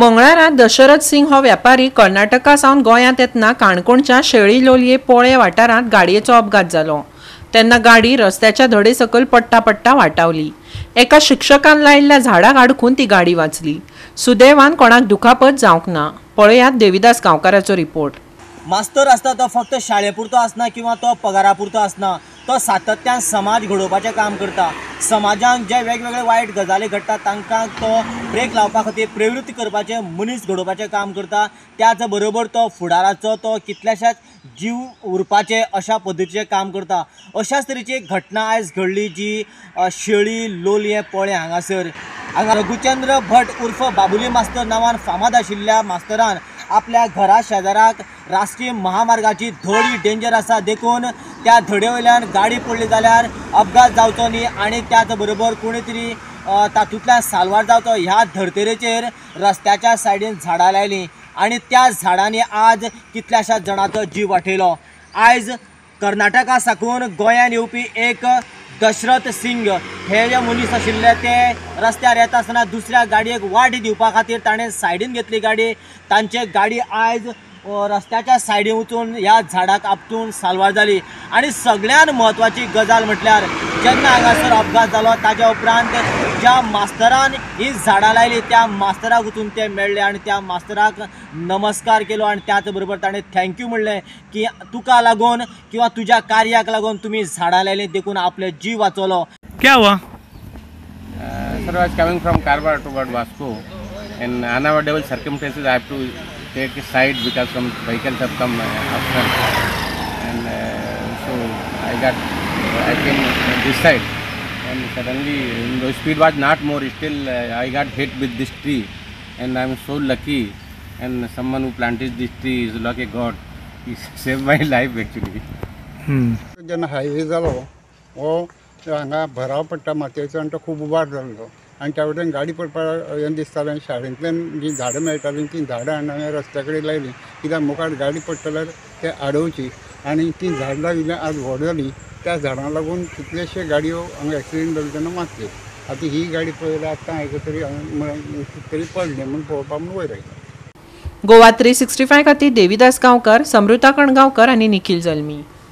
मंगळारा दशरथ सिंग हो व्यापारी कर्नाटका सावन गोंयांत येतना काणकोणच्या शेळी लोलये पोळे वाठारांत गाडयेचो अपघात जालो। तेन्ना गाडी रस्त्याच्या धडे सकयल पडटा वाटावली। एका शिक्षकान लायिल्ल्या झाडाक आडकून ती गाडी वाचली। सुदैवान कोणाक दुखापत जावंक ना। पळयात देविदास गांवकाराचो रिपोर्ट। मास्तर आसता तो फक्त शाळेपुरतो आसना किंवा तो पगारापुरतो आसना, तो सातत्यान समाज घडोवपाचें काम करता। समाजान जे वेगवेगळे वायट गजाली घडटा तांकां तो ब्रेक लावपा खातीर प्रवृत्ती करपाचें, मनीस घडोवपाचें काम करता। त्याच बरोबर तो फुडाराचो तो कितल्याशाच जीव उरपाचें अशा पद्दतीचें काम करता। अशाच तरेची एक घटना आयज घडली जी शेळी लोलये पोळे हांगासर। हांगा रघुचंद्र भट उर्फ बाबुली मास्तर नांवान फामाद आशिल्ल्या मास्तरान आपल्या घरा शेजाराक राष्ट्रीय महामार्गाची धड ही डेंजर आसा देखून त्या धडे वयल्यान गाडी पडली जाल्यार अपघात जावचो न्ही आनी त्याच बरोबर कोणी तरी तातूंतल्यान साल्वार जावचो ह्या धर्तेरेचेर रस्त्याच्या सायडीन झाडां लायलीं आनी त्या झाडांनी आज कितल्याशाच जाणांचो जीव वाटयलो। आयज कर्नाटका साकून गोंयांत येवपी एक दशरथ सिंग हे जे मनीस आशिल्ले ते रस्त्यार येता आसतना दुसऱ्या गाडयेक वाट दिवपा खातीर ताणें सायडीन घेतली गाडी। तांचे गाडी आयज रस्त्याच्या सायडीन वचून ह्या झाडाक आपटून साल्वार जाली। आनी सगळ्यान म्हत्वाची गजाल म्हटल्यार जेन्ना हांगासर अपघात जालो ताच्या उपरांत ज्या मास्तरान ही झाडां लायली त्या मास्तराक वचून ते मेळ्ळे आनी त्या मास्तराक नमस्कार केलो आनी त्याच बरोबर ताणें थँक्यू म्हणलें की तुका लागून किंवा तुज्या कार्याक लागून तुमी झाडां लायली देखून आपले जीव वाचवलो। क्या हुआ? Sir, I was coming from Carbar toward Vasco, and unavoidable circumstances I have to take a side because some vehicles have come after, and so I came this side, and suddenly the speed was not more. Still, I got hit with this tree, and I am so lucky. And someone who planted this tree is lucky God. He saved my life actually. जेन्ना highway जालो हो हांगा भराव पडटा मातयेचो आनी तो खूब उबार जाल्लो आनी त्या वटेन गाडी पडपाक हें दिसतालें। शाळेंतल्यान जी झाडां मेळटालीं ती झाडां हांवें रस्त्या कडेन लायलीं कित्याक मुखार गाडी पडटा जाल्यार ते आडोवची आनी ती झाडां इल्लें आज व्हड जालीं त्या झाडांक लागून कितलेशे गाडयो हांगा एक्सिडेंट जाले तेन्ना वाचले। आतां ही गाडी पळयल्यार आतां हांगा तरी पडलें म्हूण पळोवपाक म्हूण वयर आयला। गोवा 365 खातीर देविदास गांवकार, समृता कणगांवकर आनी निखिल जल्मी।